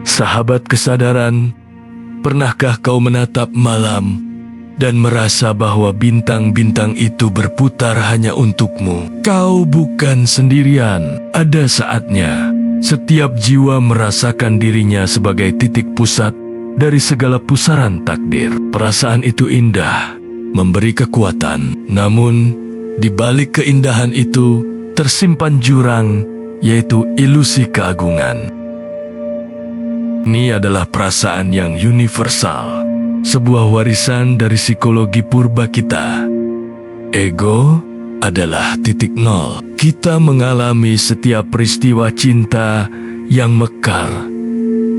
Sahabat kesadaran, pernahkah kau menatap malam dan merasa bahwa bintang-bintang itu berputar hanya untukmu? Kau bukan sendirian. Ada saatnya setiap jiwa merasakan dirinya sebagai titik pusat dari segala pusaran takdir. Perasaan itu indah, memberi kekuatan. Namun, di balik keindahan itu tersimpan jurang, yaitu ilusi keagungan. Ini adalah perasaan yang universal, sebuah warisan dari psikologi purba kita. Ego adalah titik nol. Kita mengalami setiap peristiwa cinta yang mekar,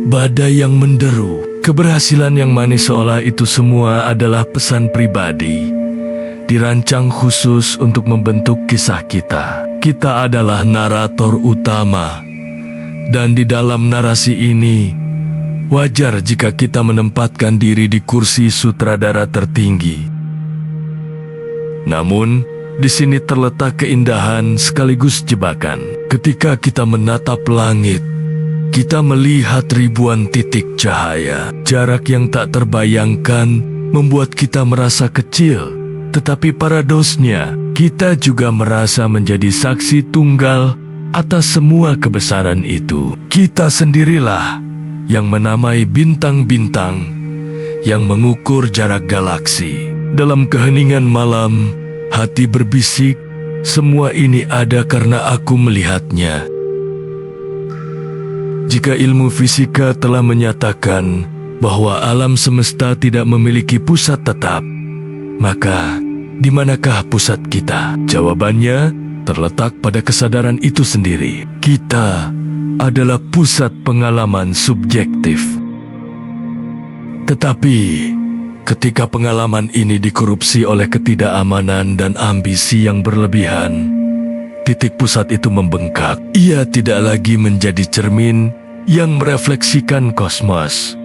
badai yang menderu, keberhasilan yang manis, seolah itu semua adalah pesan pribadi, dirancang khusus untuk membentuk kisah kita. Kita adalah narator utama, dan di dalam narasi ini, wajar jika kita menempatkan diri di kursi sutradara tertinggi. Namun, di sini terletak keindahan sekaligus jebakan. Ketika kita menatap langit, kita melihat ribuan titik cahaya. Jarak yang tak terbayangkan membuat kita merasa kecil. Tetapi paradosnya, kita juga merasa menjadi saksi tunggal atas semua kebesaran itu. Kita sendirilah yang menamai bintang-bintang, yang mengukur jarak galaksi. Dalam keheningan malam, hati berbisik, semua ini ada karena aku melihatnya. Jika ilmu fisika telah menyatakan bahwa alam semesta tidak memiliki pusat tetap, maka di manakah pusat kita? Jawabannya terletak pada kesadaran itu sendiri. Kita adalah pusat pengalaman subjektif. Tetapi, ketika pengalaman ini dikorupsi oleh ketidakamanan dan ambisi yang berlebihan, titik pusat itu membengkak. Ia tidak lagi menjadi cermin yang merefleksikan kosmos,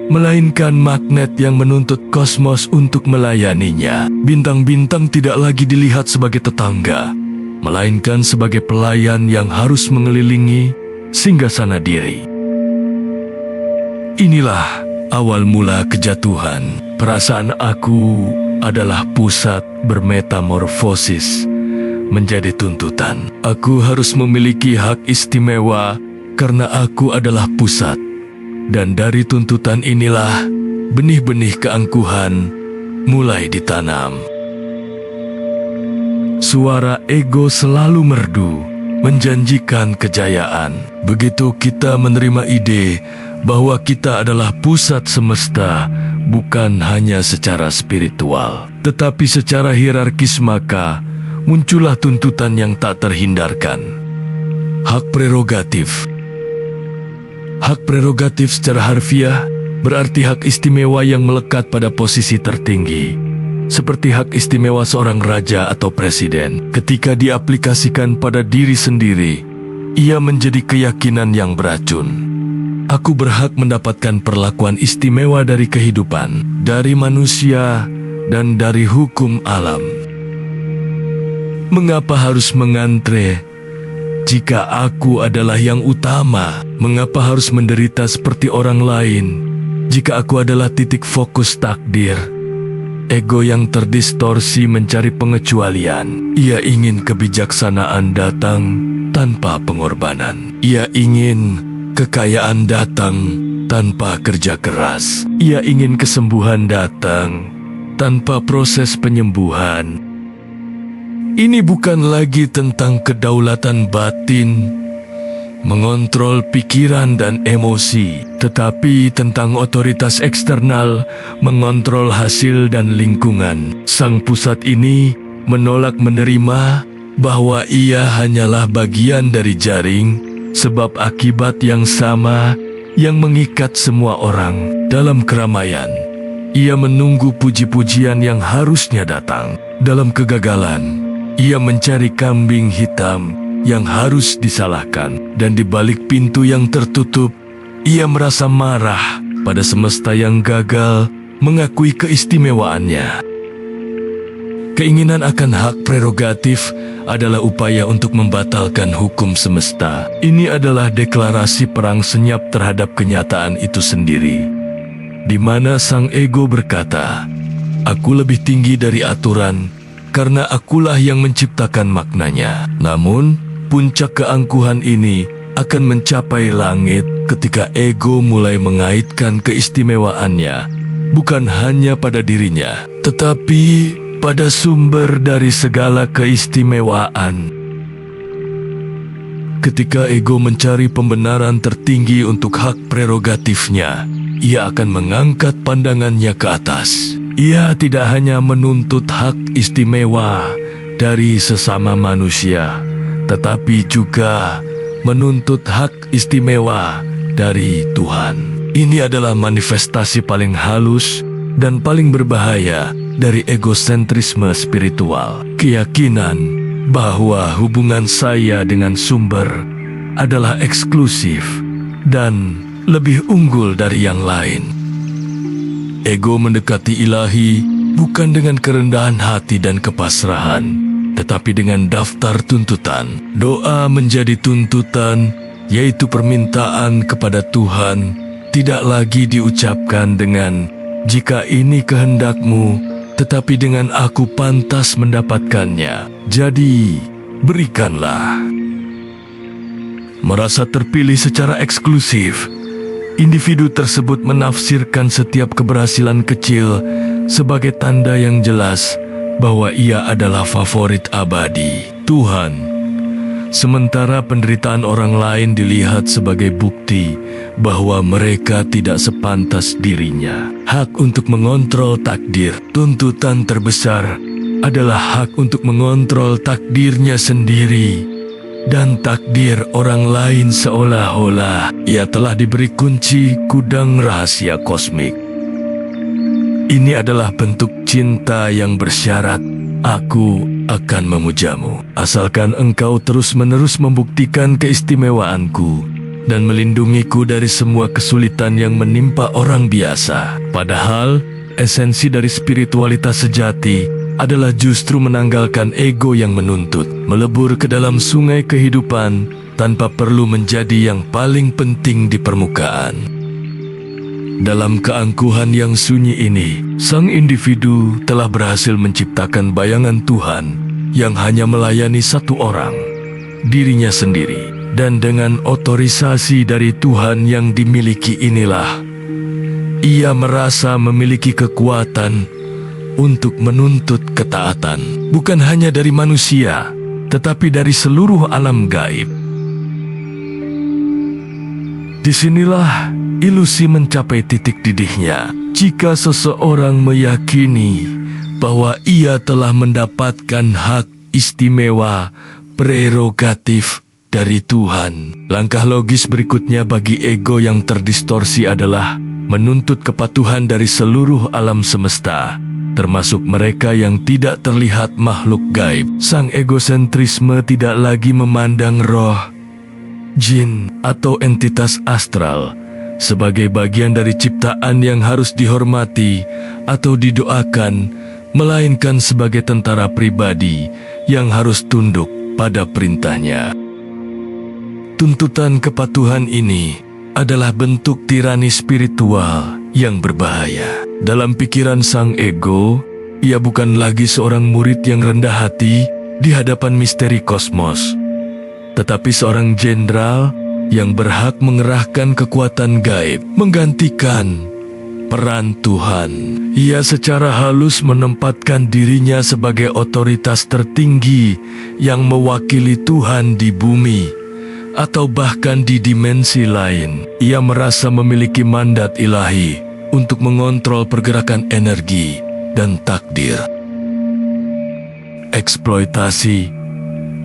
melainkan magnet yang menuntut kosmos untuk melayaninya. Bintang-bintang tidak lagi dilihat sebagai tetangga, melainkan sebagai pelayan yang harus mengelilingi singgasana diri. Inilah awal mula kejatuhan. Perasaan aku adalah pusat bermetamorfosis menjadi tuntutan. Aku harus memiliki hak istimewa karena aku adalah pusat. Dan dari tuntutan inilah benih-benih keangkuhan mulai ditanam. Suara ego selalu merdu, menjanjikan kejayaan. Begitu kita menerima ide bahwa kita adalah pusat semesta, bukan hanya secara spiritual, tetapi secara hierarkis, maka muncullah tuntutan yang tak terhindarkan. Hak prerogatif. Hak prerogatif secara harfiah berarti hak istimewa yang melekat pada posisi tertinggi. Seperti hak istimewa seorang raja atau presiden, ketika diaplikasikan pada diri sendiri, ia menjadi keyakinan yang beracun. Aku berhak mendapatkan perlakuan istimewa dari kehidupan, dari manusia, dan dari hukum alam. Mengapa harus mengantre jika aku adalah yang utama? Mengapa harus menderita seperti orang lain jika aku adalah titik fokus takdir? Ego yang terdistorsi mencari pengecualian. Ia ingin kebijaksanaan datang tanpa pengorbanan. Ia ingin kekayaan datang tanpa kerja keras. Ia ingin kesembuhan datang tanpa proses penyembuhan. Ini bukan lagi tentang kedaulatan batin, mengontrol pikiran dan emosi, tetapi tentang otoritas eksternal, mengontrol hasil dan lingkungan. Sang pusat ini menolak menerima bahwa ia hanyalah bagian dari jaring, sebab akibat yang sama yang mengikat semua orang. Dalam keramaian, ia menunggu puji-pujian yang harusnya datang. Dalam kegagalan, ia mencari kambing hitam yang harus disalahkan, dan di balik pintu yang tertutup, ia merasa marah pada semesta yang gagal mengakui keistimewaannya. Keinginan akan hak prerogatif adalah upaya untuk membatalkan hukum semesta. Ini adalah deklarasi perang senyap terhadap kenyataan itu sendiri, di mana sang ego berkata, "Aku lebih tinggi dari aturan, karena akulah yang menciptakan maknanya." Namun, puncak keangkuhan ini akan mencapai langit ketika ego mulai mengaitkan keistimewaannya bukan hanya pada dirinya, tetapi pada sumber dari segala keistimewaan. Ketika ego mencari pembenaran tertinggi untuk hak prerogatifnya, ia akan mengangkat pandangannya ke atas. Ia tidak hanya menuntut hak istimewa dari sesama manusia, tetapi juga menuntut hak istimewa dari Tuhan. Ini adalah manifestasi paling halus dan paling berbahaya dari egosentrisme spiritual. Keyakinan bahwa hubungan saya dengan sumber adalah eksklusif dan lebih unggul dari yang lain. Ego mendekati ilahi bukan dengan kerendahan hati dan kepasrahan, tetapi dengan daftar tuntutan. Doa menjadi tuntutan, yaitu permintaan kepada Tuhan, tidak lagi diucapkan dengan "jika ini kehendakmu", tetapi dengan "aku pantas mendapatkannya, jadi berikanlah". Merasa terpilih secara eksklusif, individu tersebut menafsirkan setiap keberhasilan kecil sebagai tanda yang jelas bahwa ia adalah favorit abadi Tuhan. Sementara penderitaan orang lain dilihat sebagai bukti bahwa mereka tidak sepantas dirinya. Hak untuk mengontrol takdir. Tuntutan terbesar adalah hak untuk mengontrol takdirnya sendiri dan takdir orang lain, seolah-olah ia telah diberi kunci gudang rahasia kosmik. Ini adalah bentuk cinta yang bersyarat, "Aku akan memujamu, asalkan engkau terus-menerus membuktikan keistimewaanku dan melindungiku dari semua kesulitan yang menimpa orang biasa." Padahal, esensi dari spiritualitas sejati adalah justru menanggalkan ego yang menuntut, melebur ke dalam sungai kehidupan tanpa perlu menjadi yang paling penting di permukaan. Dalam keangkuhan yang sunyi ini, sang individu telah berhasil menciptakan bayangan Tuhan yang hanya melayani satu orang, dirinya sendiri. Dan dengan otorisasi dari Tuhan yang dimiliki inilah, ia merasa memiliki kekuatan untuk menuntut ketaatan, bukan hanya dari manusia, tetapi dari seluruh alam gaib. Disinilah ilusi mencapai titik didihnya. Jika seseorang meyakini bahwa ia telah mendapatkan hak istimewa prerogatif dari Tuhan, langkah logis berikutnya bagi ego yang terdistorsi adalah menuntut kepatuhan dari seluruh alam semesta, termasuk mereka yang tidak terlihat makhluk gaib. Sang egosentrisme tidak lagi memandang roh, jin, atau entitas astral sebagai bagian dari ciptaan yang harus dihormati atau didoakan, melainkan sebagai tentara pribadi yang harus tunduk pada perintahnya. Tuntutan kepatuhan ini adalah bentuk tirani spiritual yang berbahaya. Dalam pikiran sang ego, ia bukan lagi seorang murid yang rendah hati di hadapan misteri kosmos, tetapi seorang jenderal yang berhak mengerahkan kekuatan gaib, menggantikan peran Tuhan. Ia secara halus menempatkan dirinya sebagai otoritas tertinggi yang mewakili Tuhan di bumi, atau bahkan di dimensi lain. Ia merasa memiliki mandat ilahi untuk mengontrol pergerakan energi dan takdir. Eksploitasi,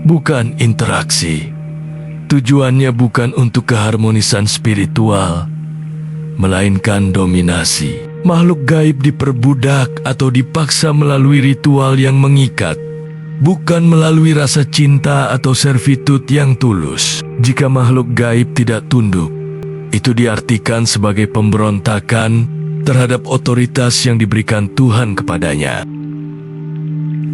bukan interaksi. Tujuannya bukan untuk keharmonisan spiritual, melainkan dominasi. Makhluk gaib diperbudak atau dipaksa melalui ritual yang mengikat, bukan melalui rasa cinta atau servitud yang tulus. Jika makhluk gaib tidak tunduk, itu diartikan sebagai pemberontakan terhadap otoritas yang diberikan Tuhan kepadanya.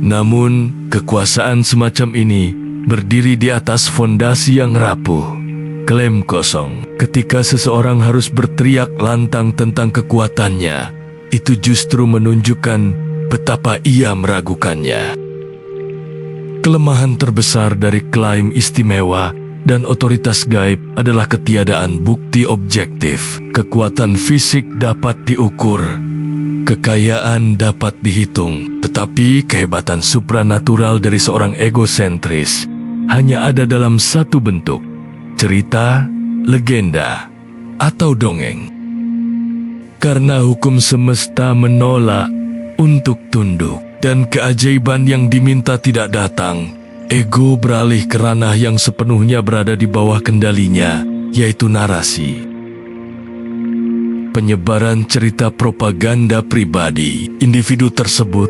Namun, kekuasaan semacam ini berdiri di atas fondasi yang rapuh. Klaim kosong. Ketika seseorang harus berteriak lantang tentang kekuatannya, itu justru menunjukkan betapa ia meragukannya. Kelemahan terbesar dari klaim istimewa dan otoritas gaib adalah ketiadaan bukti objektif. Kekuatan fisik dapat diukur, kekayaan dapat dihitung, tetapi kehebatan supranatural dari seorang egosentris hanya ada dalam satu bentuk: cerita, legenda, atau dongeng. Karena hukum semesta menolak untuk tunduk, dan keajaiban yang diminta tidak datang, ego beralih ke ranah yang sepenuhnya berada di bawah kendalinya, yaitu narasi. Penyebaran cerita propaganda pribadi, individu tersebut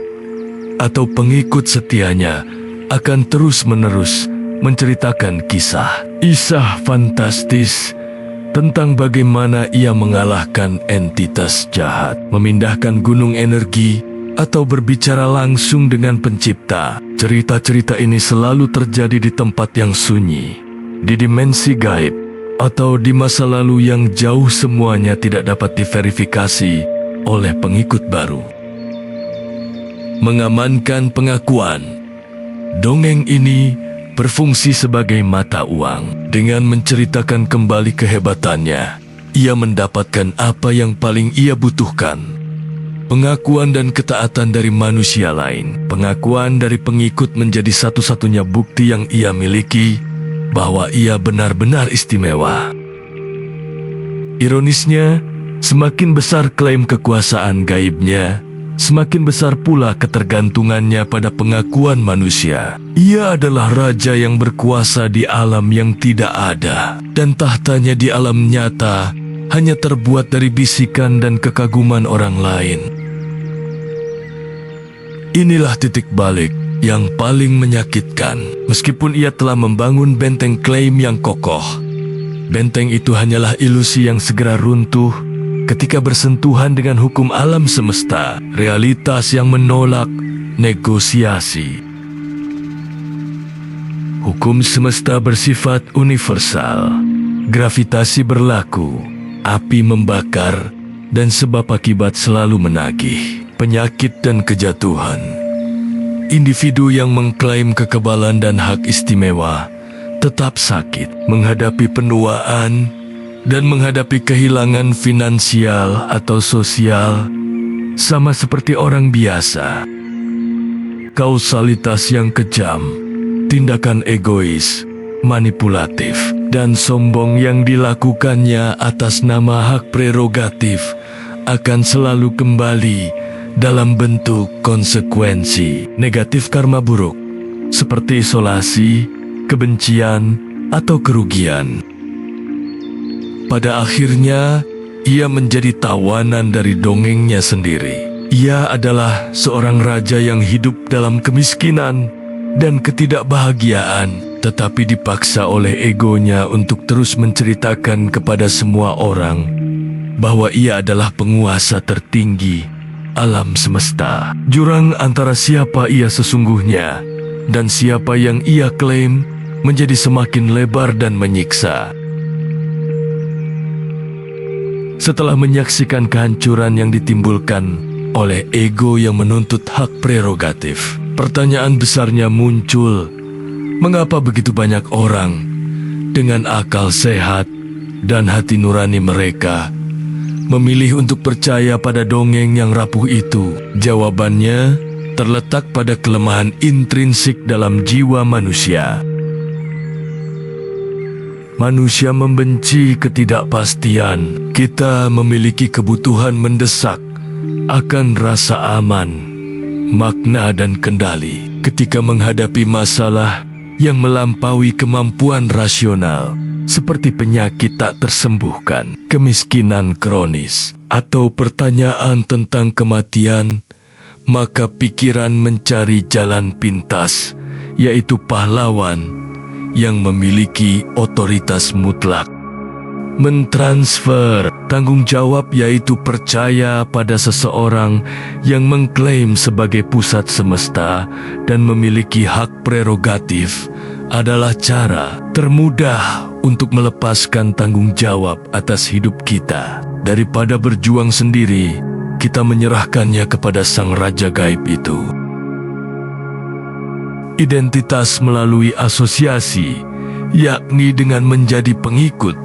atau pengikut setianya akan terus-menerus menceritakan kisah fantastis tentang bagaimana ia mengalahkan entitas jahat, memindahkan gunung energi, atau berbicara langsung dengan pencipta. Cerita-cerita ini selalu terjadi di tempat yang sunyi, di dimensi gaib, atau di masa lalu yang jauh. Semuanya tidak dapat diverifikasi oleh pengikut baru. Mengamankan pengakuan. Dongeng ini berfungsi sebagai mata uang. Dengan menceritakan kembali kehebatannya, ia mendapatkan apa yang paling ia butuhkan: pengakuan dan ketaatan dari manusia lain. Pengakuan dari pengikut menjadi satu-satunya bukti yang ia miliki bahwa ia benar-benar istimewa. Ironisnya, semakin besar klaim kekuasaan gaibnya, semakin besar pula ketergantungannya pada pengakuan manusia. Ia adalah raja yang berkuasa di alam yang tidak ada, dan tahtanya di alam nyata hanya terbuat dari bisikan dan kekaguman orang lain. Inilah titik balik yang paling menyakitkan. Meskipun ia telah membangun benteng klaim yang kokoh, benteng itu hanyalah ilusi yang segera runtuh ketika bersentuhan dengan hukum alam semesta, realitas yang menolak negosiasi. Hukum semesta bersifat universal. Gravitasi berlaku, api membakar, dan sebab akibat selalu menagih. Penyakit dan kejatuhan. Individu yang mengklaim kekebalan dan hak istimewa tetap sakit menghadapi penuaan dan menghadapi kehilangan finansial atau sosial, sama seperti orang biasa. Kausalitas yang kejam, tindakan egois, manipulatif, dan sombong yang dilakukannya atas nama hak prerogatif akan selalu kembali dalam bentuk konsekuensi negatif karma buruk, seperti isolasi, kebencian, atau kerugian. Pada akhirnya, ia menjadi tawanan dari dongengnya sendiri. Ia adalah seorang raja yang hidup dalam kemiskinan dan ketidakbahagiaan, tetapi dipaksa oleh egonya untuk terus menceritakan kepada semua orang bahwa ia adalah penguasa tertinggi alam semesta. Jurang antara siapa ia sesungguhnya dan siapa yang ia klaim menjadi semakin lebar dan menyiksa. Setelah menyaksikan kehancuran yang ditimbulkan oleh ego yang menuntut hak prerogatif, pertanyaan besarnya muncul: mengapa begitu banyak orang dengan akal sehat dan hati nurani mereka memilih untuk percaya pada dongeng yang rapuh itu? Jawabannya terletak pada kelemahan intrinsik dalam jiwa manusia. Manusia membenci ketidakpastian. Kita memiliki kebutuhan mendesak akan rasa aman, makna, dan kendali. Ketika menghadapi masalah yang melampaui kemampuan rasional, seperti penyakit tak tersembuhkan, kemiskinan kronis, atau pertanyaan tentang kematian, maka pikiran mencari jalan pintas, yaitu pahlawan yang memiliki otoritas mutlak. mentransfer tanggung jawab, yaitu percaya pada seseorang yang mengklaim sebagai pusat semesta dan memiliki hak prerogatif, adalah cara termudah untuk melepaskan tanggung jawab atas hidup kita. Daripada berjuang sendiri, kita menyerahkannya kepada sang raja gaib itu. Identitas melalui asosiasi, yakni dengan menjadi pengikut.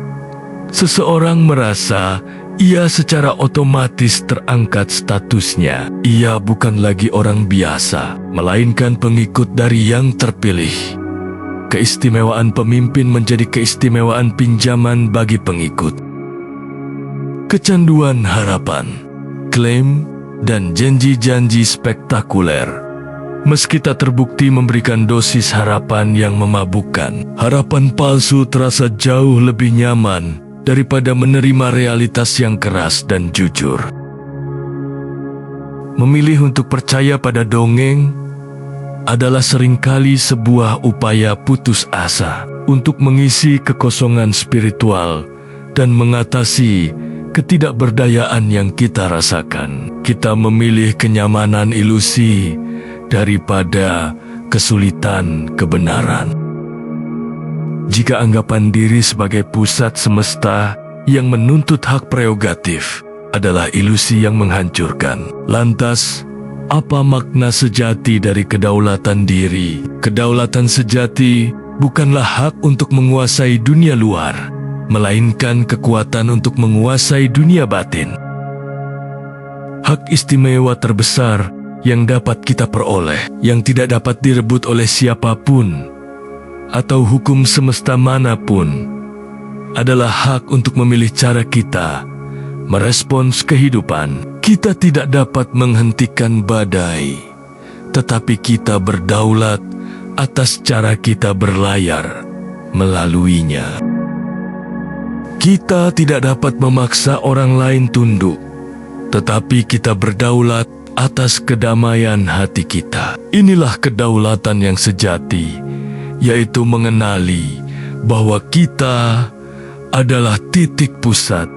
Seseorang merasa ia secara otomatis terangkat statusnya. Ia bukan lagi orang biasa, melainkan pengikut dari yang terpilih. Keistimewaan pemimpin menjadi keistimewaan pinjaman bagi pengikut. Kecanduan harapan, klaim, dan janji-janji spektakuler. Meski tak terbukti memberikan dosis harapan yang memabukkan, harapan palsu terasa jauh lebih nyaman daripada menerima realitas yang keras dan jujur. Memilih untuk percaya pada dongeng adalah seringkali sebuah upaya putus asa untuk mengisi kekosongan spiritual dan mengatasi ketidakberdayaan yang kita rasakan. Kita memilih kenyamanan ilusi daripada kesulitan kebenaran. Jika anggapan diri sebagai pusat semesta yang menuntut hak prerogatif adalah ilusi yang menghancurkan, lantas apa makna sejati dari kedaulatan diri? Kedaulatan sejati bukanlah hak untuk menguasai dunia luar, melainkan kekuatan untuk menguasai dunia batin. Hak istimewa terbesar yang dapat kita peroleh, yang tidak dapat direbut oleh siapapun atau hukum semesta manapun, adalah hak untuk memilih cara kita merespons kehidupan. Kita tidak dapat menghentikan badai, tetapi kita berdaulat atas cara kita berlayar melaluinya. Kita tidak dapat memaksa orang lain tunduk, tetapi kita berdaulat atas kedamaian hati kita. Inilah kedaulatan yang sejati, yaitu mengenali bahwa kita adalah titik pusat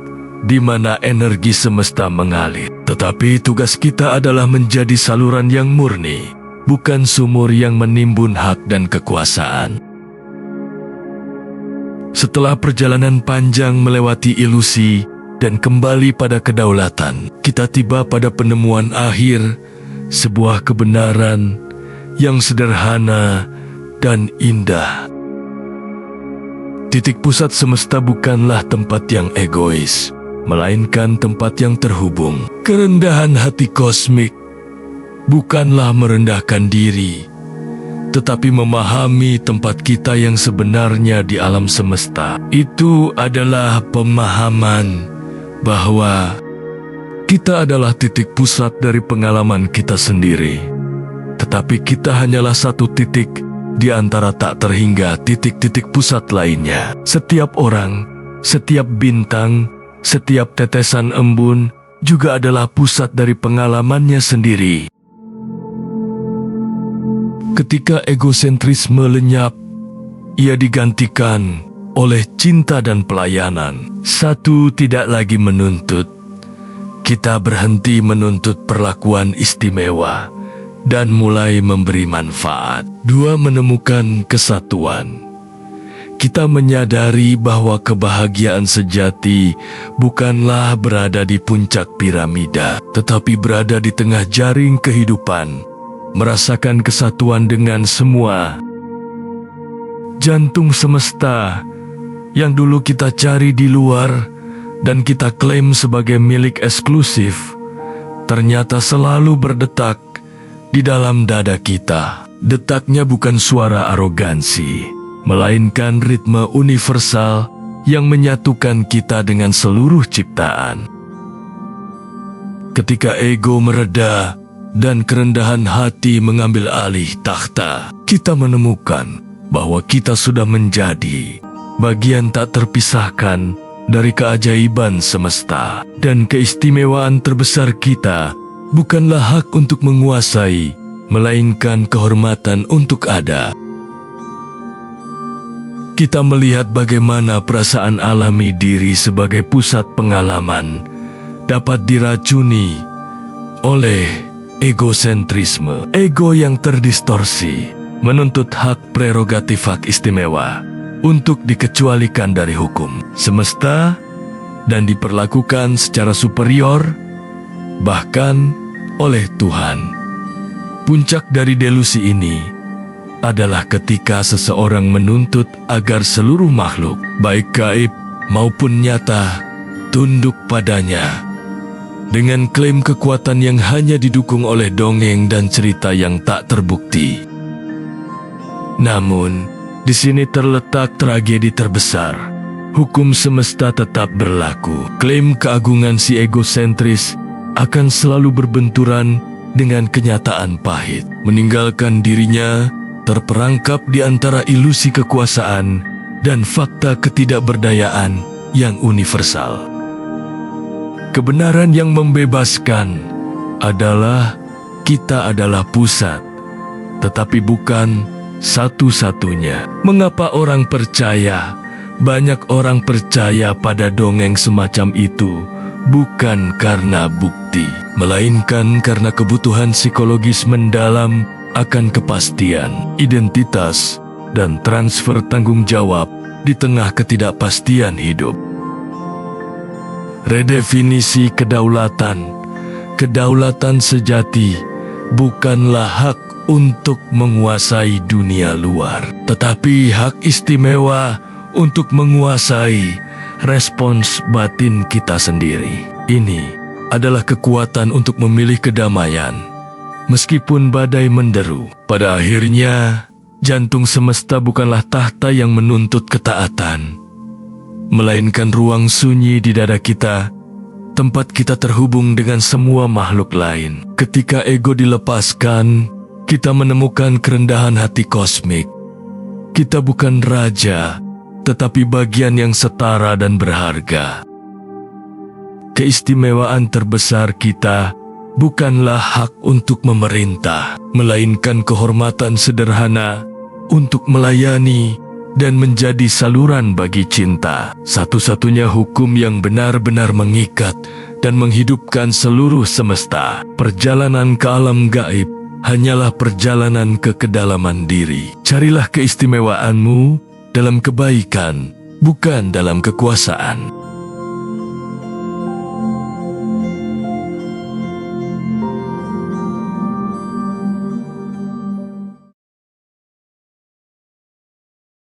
di mana energi semesta mengalir. Tetapi tugas kita adalah menjadi saluran yang murni, bukan sumur yang menimbun hak dan kekuasaan. Setelah perjalanan panjang melewati ilusi dan kembali pada kedaulatan, kita tiba pada penemuan akhir, sebuah kebenaran yang sederhana dan indah. Titik pusat semesta bukanlah tempat yang egois, melainkan tempat yang terhubung. Kerendahan hati kosmik bukanlah merendahkan diri, tetapi memahami tempat kita yang sebenarnya di alam semesta. Itu adalah pemahaman bahwa kita adalah titik pusat dari pengalaman kita sendiri, tetapi kita hanyalah satu titik di antara tak terhingga titik-titik pusat lainnya. Setiap orang, setiap bintang, setiap tetesan embun juga adalah pusat dari pengalamannya sendiri. Ketika egosentrisme lenyap, ia digantikan oleh cinta dan pelayanan. Satu tidak lagi menuntut. Kita berhenti menuntut perlakuan istimewa dan mulai memberi manfaat. Dua, menemukan kesatuan. Kita menyadari bahwa kebahagiaan sejati bukanlah berada di puncak piramida, tetapi berada di tengah jaring kehidupan, merasakan kesatuan dengan semua. Jantung semesta yang dulu kita cari di luar dan kita klaim sebagai milik eksklusif, ternyata selalu berdetak di dalam dada kita. Detaknya bukan suara arogansi, melainkan ritme universal yang menyatukan kita dengan seluruh ciptaan. Ketika ego mereda dan kerendahan hati mengambil alih takhta, kita menemukan bahwa kita sudah menjadi bagian tak terpisahkan dari keajaiban semesta. Dan keistimewaan terbesar kita bukanlah hak untuk menguasai, melainkan kehormatan untuk ada. kita melihat bagaimana perasaan alami diri sebagai pusat pengalaman dapat diracuni oleh egosentrisme. Ego yang terdistorsi menuntut hak prerogatif hak istimewa untuk dikecualikan dari hukum semesta dan diperlakukan secara superior, bahkan oleh Tuhan. Puncak dari delusi ini adalah ketika seseorang menuntut agar seluruh makhluk, baik gaib maupun nyata, tunduk padanya, dengan klaim kekuatan yang hanya didukung oleh dongeng dan cerita yang tak terbukti. Namun, di sini terletak tragedi terbesar. Hukum semesta tetap berlaku. Klaim keagungan si egosentris akan selalu berbenturan dengan kenyataan pahit, meninggalkan dirinya terperangkap di antara ilusi kekuasaan dan fakta ketidakberdayaan yang universal. Kebenaran yang membebaskan adalah kita adalah pusat, tetapi bukan satu-satunya. Mengapa orang percaya? Banyak orang percaya pada dongeng semacam itu bukan karena bukti, melainkan karena kebutuhan psikologis mendalam akan kepastian, identitas, dan transfer tanggung jawab di tengah ketidakpastian hidup. Redefinisi kedaulatan. Kedaulatan sejati bukanlah hak untuk menguasai dunia luar, tetapi hak istimewa untuk menguasai respons batin kita sendiri. Ini adalah kekuatan untuk memilih kedamaian. Meskipun badai menderu, pada akhirnya jantung semesta bukanlah tahta yang menuntut ketaatan, melainkan ruang sunyi di dada kita, tempat kita terhubung dengan semua makhluk lain. Ketika ego dilepaskan, kita menemukan kerendahan hati kosmik. Kita bukan raja, tetapi bagian yang setara dan berharga. Keistimewaan terbesar kita bukanlah hak untuk memerintah, melainkan kehormatan sederhana untuk melayani dan menjadi saluran bagi cinta. Satu-satunya hukum yang benar-benar mengikat dan menghidupkan seluruh semesta. Perjalanan ke alam gaib hanyalah perjalanan ke kedalaman diri. Carilah keistimewaanmu dalam kebaikan, bukan dalam kekuasaan.